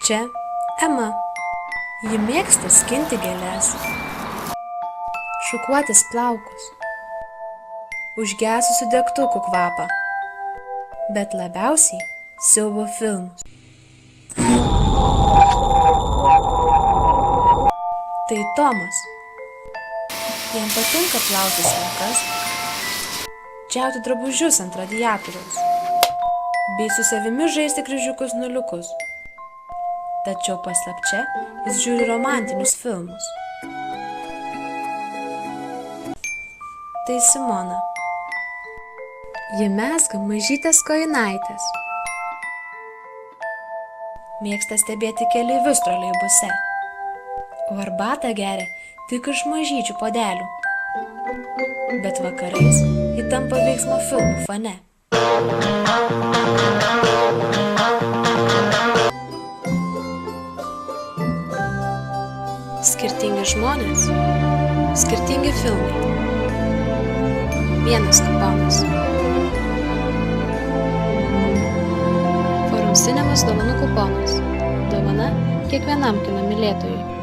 Čia Ema. Ji mėgsta skinti gėles, šukuotis plaukus, užgesusių degtukų kvapą, bet labiausiai siaubo filmus. Tai Tomas. Jam patinka plautis rankas, džiauti drabužius ant radiatoriaus, bei su savimi žaisti kryžiukus nuliukus. Tačiau paslapčia jis žiūri romantinius filmus. Tai Simona. Ji mezga mažytės kojinaitės. Mėgsta stebėti keleivius troleibuse, o arbatą geria tik iš mažyčių puodelių. Bet vakarais ji tampa veiksmo filmų fane. Skirtingi žmonės, skirtingi filmai. Vienas kuponas. Forum Cinemas dovanų kuponas. Dovana kiekvienam kino mylėtojui.